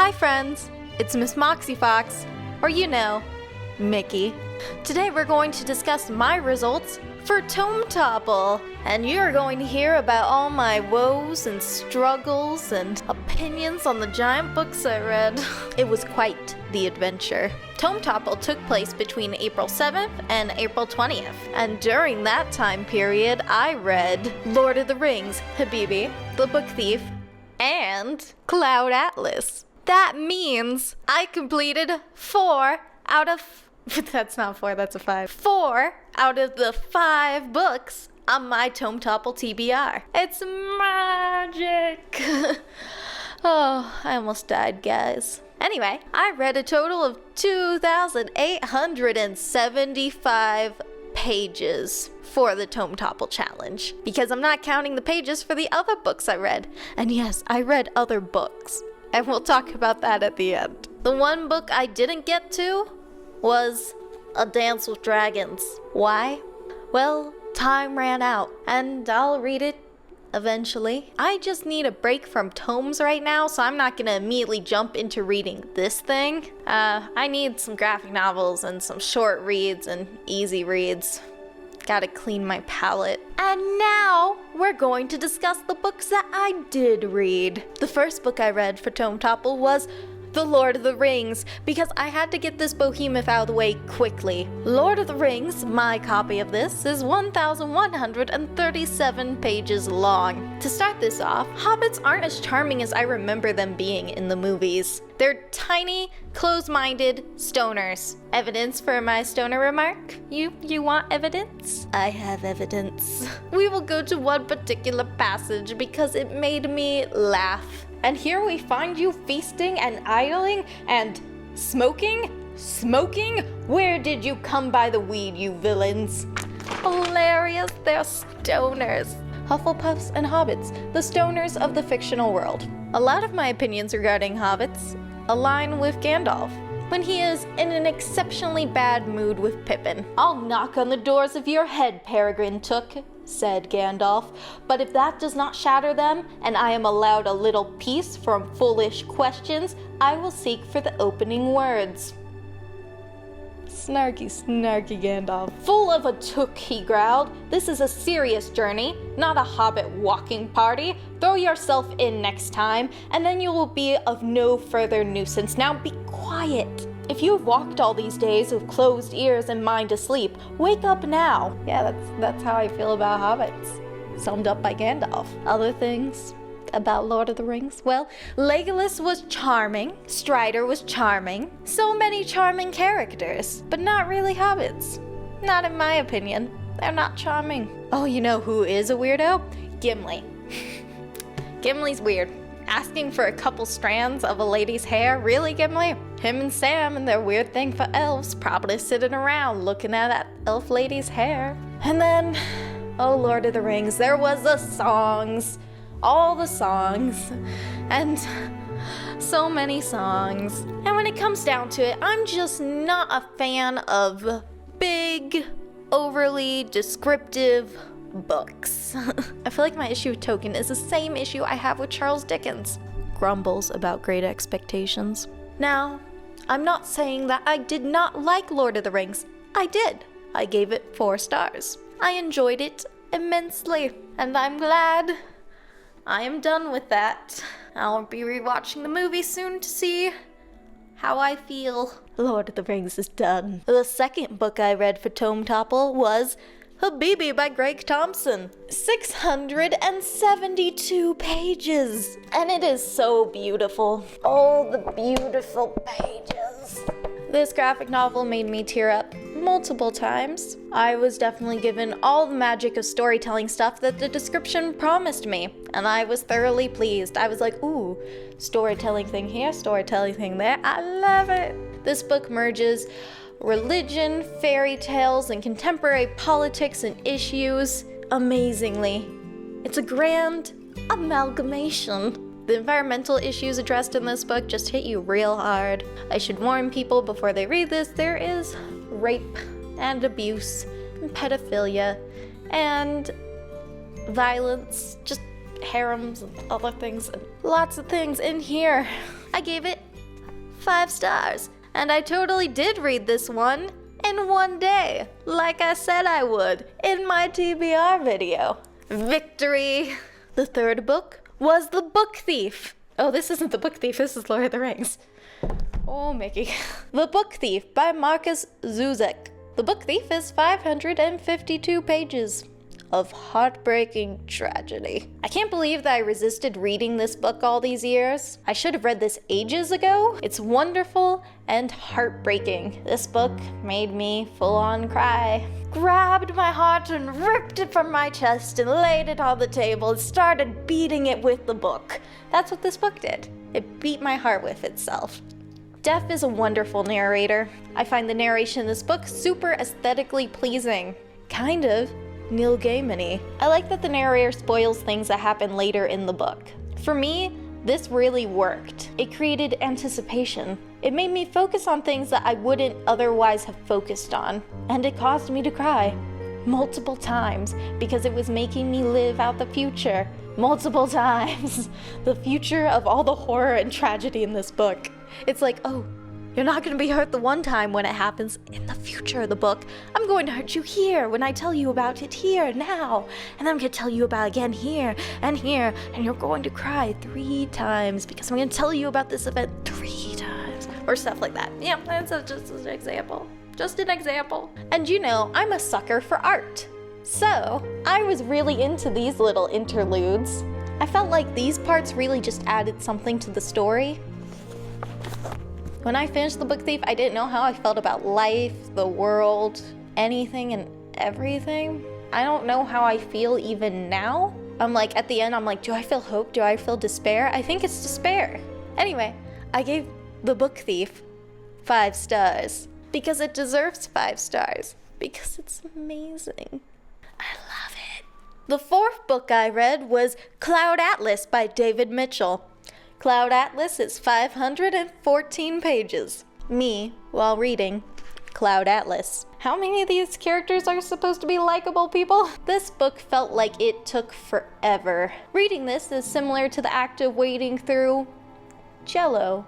Hi friends, it's Miss Moxie Fox, or you know, Mickey. Today we're going to discuss my results for Tome Topple, and you're going to hear about all my woes and struggles and opinions on the giant books I read. It was quite the adventure. Tome Topple took place between April 7th and April 20th, and during that time period I read Lord of the Rings, Habibi, The Book Thief, and Cloud Atlas. That means I completed 4 out of... That's not 4, that's a 5. 4 out of the 5 books on my Tome Topple TBR. It's magic! Oh, I almost died, guys. Anyway, I read a total of 2,875 pages for the Tome Topple challenge, because I'm not counting the pages for the other books I read. And yes, I read other books, and we'll talk about that at the end. The one book I didn't get to was A Dance with Dragons. Why? Well, time ran out, and I'll read it eventually. I just need a break from tomes right now, so I'm not gonna immediately jump into reading this thing. I need some graphic novels and some short reads and easy reads. Gotta clean my palate. And now we're going to discuss the books that I did read. The first book I read for Tome Topple was The Lord of the Rings, because I had to get this behemoth out of the way quickly. Lord of the Rings, my copy of this, is 1,137 pages long. To start this off, hobbits aren't as charming as I remember them being in the movies. They're tiny, close-minded stoners. Evidence for my stoner remark? You want evidence? I have evidence. We will go to one particular passage because it made me laugh. And here we find you feasting and idling and smoking? Smoking? Where did you come by the weed, you villains? Hilarious, they're stoners. Hufflepuffs and hobbits, the stoners of the fictional world. A lot of my opinions regarding hobbits align with Gandalf when he is in an exceptionally bad mood with Pippin. "I'll knock on the doors of your head, Peregrine Took," said Gandalf, "but if that does not shatter them, and I am allowed a little peace from foolish questions, I will seek for the opening words." Snarky, snarky Gandalf. "Full of a took," he growled. "This is a serious journey, not a hobbit walking party. Throw yourself in next time, and then you will be of no further nuisance. Now be quiet. If you've walked all these days with closed ears and mind asleep, wake up now." Yeah, that's how I feel about hobbits. Summed up by Gandalf. Other things about Lord of the Rings? Well, Legolas was charming. Strider was charming. So many charming characters, but not really hobbits. Not in my opinion. They're not charming. Oh, you know who is a weirdo? Gimli. Gimli's weird. Asking for a couple strands of a lady's hair? Really, Gimli? Him and Sam and their weird thing for elves probably sitting around looking at that elf lady's hair. And then, oh Lord of the Rings, there was the songs. All the songs. And so many songs. And when it comes down to it, I'm just not a fan of big, overly descriptive books. I feel like my issue with Tolkien is the same issue I have with Charles Dickens. Grumbles about Great Expectations. Now, I'm not saying that I did not like Lord of the Rings. I did. I gave it 4 stars. I enjoyed it immensely, and I'm glad I am done with that. I'll be rewatching the movie soon to see how I feel. Lord of the Rings is done. The second book I read for Tome Topple was Habibi by Greg Thompson. 672 pages. And it is so beautiful. All the beautiful pages. This graphic novel made me tear up multiple times. I was definitely given all the magic of storytelling stuff that the description promised me, and I was thoroughly pleased. I was like, ooh, storytelling thing here, storytelling thing there. I love it. This book merges religion, fairy tales, and contemporary politics and issues amazingly. It's a grand amalgamation. The environmental issues addressed in this book just hit you real hard. I should warn people before they read this, there is rape and abuse and pedophilia and violence, just harems and other things, and lots of things in here. I gave it 5 stars. And I totally did read this one in one day, like I said I would in my TBR video. Victory! The third book was The Book Thief. Oh, this isn't The Book Thief, this is Lord of the Rings. Oh, Mickey. The Book Thief by Markus Zusak. The Book Thief is 552 pages of heartbreaking tragedy. I can't believe that I resisted reading this book all these years. I should have read this ages ago. It's wonderful and heartbreaking. This book made me full on cry. Grabbed my heart and ripped it from my chest and laid it on the table and started beating it with the book. That's what this book did. It beat my heart with itself. Def is a wonderful narrator. I find the narration in this book super aesthetically pleasing. Kind of Neil Gaiman-y. I like that the narrator spoils things that happen later in the book. For me, this really worked. It created anticipation. It made me focus on things that I wouldn't otherwise have focused on. And it caused me to cry. Multiple times, because it was making me live out the future. Multiple times. The future of all the horror and tragedy in this book. It's like, oh, you're not going to be hurt the one time when it happens in the future of the book. I'm going to hurt you here when I tell you about it here, now. And I'm going to tell you about it again here, and you're going to cry 3 times because I'm going to tell you about this event 3 times. Or stuff like that. Yeah, that's just an example. Just an example. And you know, I'm a sucker for art. So, I was really into these little interludes. I felt like these parts really just added something to the story. When I finished The Book Thief, I didn't know how I felt about life, the world, anything and everything. I don't know how I feel even now. I'm like, at the end, I'm like, do I feel hope? Do I feel despair? I think it's despair. Anyway, I gave The Book Thief 5 stars. Because it deserves 5 stars. Because it's amazing. I love it. The 4th book I read was Cloud Atlas by David Mitchell. Cloud Atlas is 514 pages. Me, while reading Cloud Atlas. How many of these characters are supposed to be likable people? This book felt like it took forever. Reading this is similar to the act of wading through Jell-O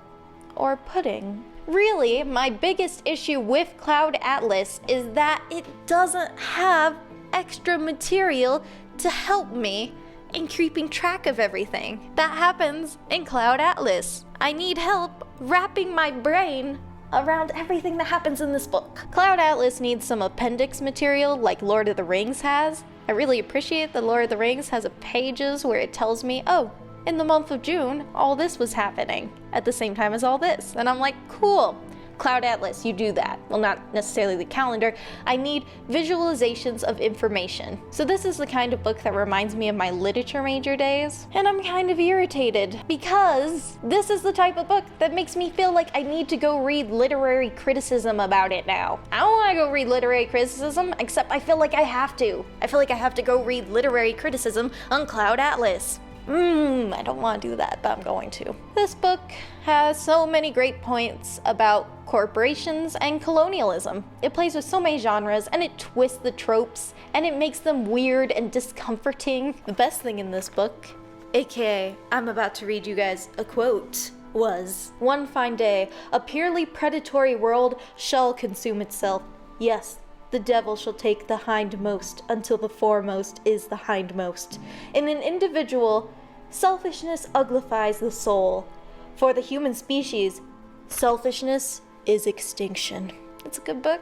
or pudding. Really, my biggest issue with Cloud Atlas is that it doesn't have extra material to help me in keeping track of everything that happens in Cloud Atlas. I need help wrapping my brain around everything that happens in this book. Cloud Atlas needs some appendix material like Lord of the Rings has. I really appreciate that Lord of the Rings has pages where it tells me, oh, in the month of June, all this was happening at the same time as all this. And I'm like, cool. Cloud Atlas, you do that. Well, not necessarily the calendar. I need visualizations of information. So this is the kind of book that reminds me of my literature major days. And I'm kind of irritated because this is the type of book that makes me feel like I need to go read literary criticism about it now. I don't want to go read literary criticism, except I feel like I have to. I feel like I have to go read literary criticism on Cloud Atlas. I don't want to do that, but I'm going to. This book has so many great points about corporations and colonialism. It plays with so many genres, and it twists the tropes, and it makes them weird and discomforting. The best thing in this book, aka I'm about to read you guys a quote, was, "One fine day, a purely predatory world shall consume itself. Yes, the devil shall take the hindmost until the foremost is the hindmost. In an individual, selfishness uglifies the soul. For the human species, selfishness is extinction." It's a good book.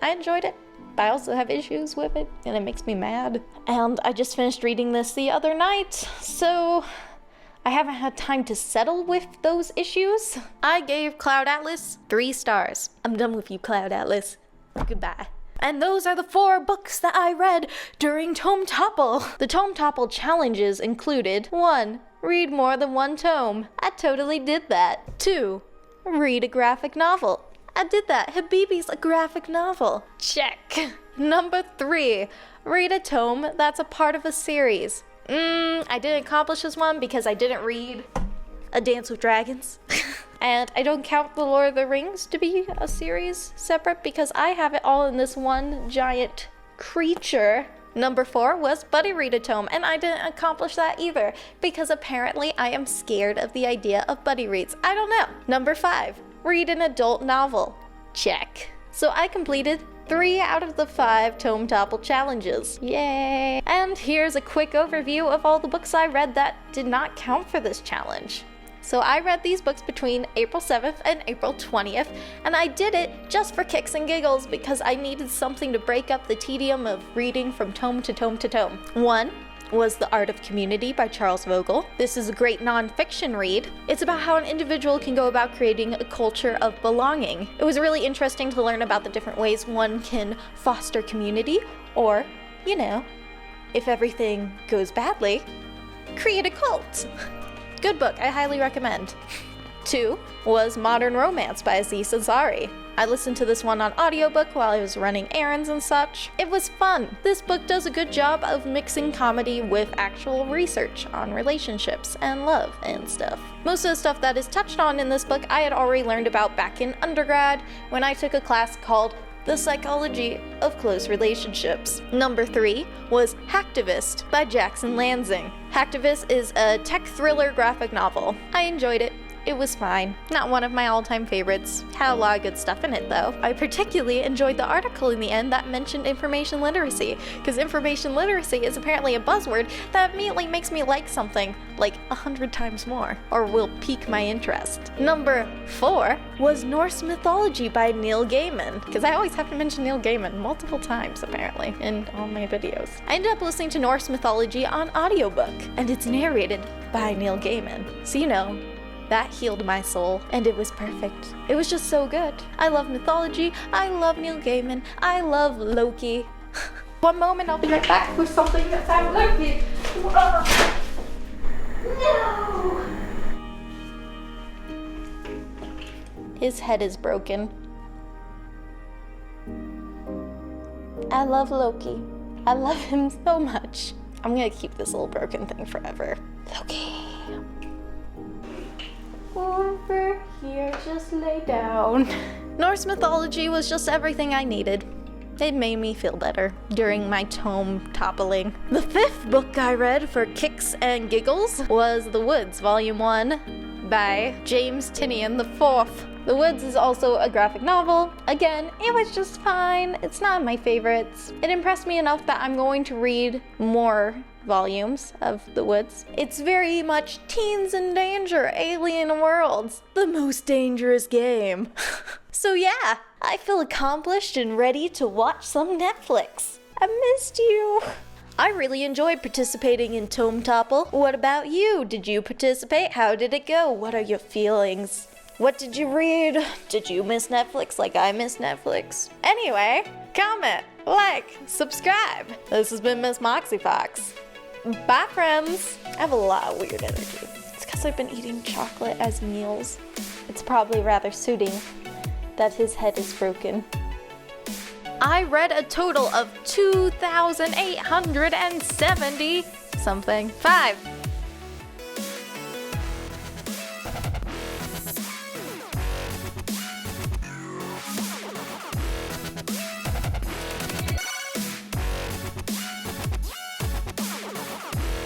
I enjoyed it, but I also have issues with it, and it makes me mad. And I just finished reading this the other night, so I haven't had time to settle with those issues. I gave Cloud Atlas 3 stars. I'm done with you, Cloud Atlas. Goodbye. And those are the 4 books that I read during Tome Topple. The Tome Topple challenges included 1. Read more than 1 tome. I totally did that. 2. Read a graphic novel. I did that. Habibi's a graphic novel. Check. Number 3. Read a tome that's a part of a series. I didn't accomplish this one because I didn't read A Dance with Dragons. And I don't count The Lord of the Rings to be a series separate because I have it all in this one giant creature. Number 4 was Buddy Read a Tome, and I didn't accomplish that either because apparently I am scared of the idea of buddy reads. I don't know. Number 5, read an adult novel. Check. So I completed 3 out of the 5 Tome Topple challenges. Yay! And here's a quick overview of all the books I read that did not count for this challenge. So I read these books between April 7th and April 20th, and I did it just for kicks and giggles because I needed something to break up the tedium of reading from tome to tome to tome. One was The Art of Community by Charles Vogl. This is a great non-fiction read. It's about how an individual can go about creating a culture of belonging. It was really interesting to learn about the different ways one can foster community, or, you know, if everything goes badly, create a cult. Good book, I highly recommend. 2 was Modern Romance by Aziz Ansari. I listened to this one on audiobook while I was running errands and such. It was fun. This book does a good job of mixing comedy with actual research on relationships and love and stuff. Most of the stuff that is touched on in this book I had already learned about back in undergrad when I took a class called The Psychology of Close Relationships. Number 3 was Hacktivist by Jackson Lanzing. Hacktivist is a tech thriller graphic novel. I enjoyed it. It was fine. Not one of my all-time favorites. Had a lot of good stuff in it though. I particularly enjoyed the article in the end that mentioned information literacy, because information literacy is apparently a buzzword that immediately makes me like something like 100 times more, or will pique my interest. Number 4 was Norse Mythology by Neil Gaiman, because I always have to mention Neil Gaiman multiple times apparently in all my videos. I ended up listening to Norse Mythology on audiobook, and it's narrated by Neil Gaiman, so you know, that healed my soul, and it was perfect. It was just so good. I love mythology, I love Neil Gaiman, I love Loki. One moment, I'll be right back with something that's out Loki. No! His head is broken. I love Loki. I love him so much. I'm gonna keep this little broken thing forever. Loki. Over here, just lay down. Norse mythology was just everything I needed. It made me feel better during my tome toppling. The 5th book I read for kicks and giggles was The Woods, Volume 1 by James Tynion IV. The Woods is also a graphic novel. Again, it was just fine. It's not my favorites. It impressed me enough that I'm going to read more volumes of The Woods. It's very much teens in danger, alien worlds, the most dangerous game. So yeah, I feel accomplished and ready to watch some Netflix. I missed you. I really enjoyed participating in Tome Topple. What about you? Did you participate? How did it go? What are your feelings? What did you read? Did you miss Netflix like I missed Netflix? Anyway, comment, like, subscribe. This has been Miss Moxie Fox. Bye, friends. I have a lot of weird energy. It's because I've been eating chocolate as meals. It's probably rather suiting that his head is broken. I read a total of 2,870 something. 5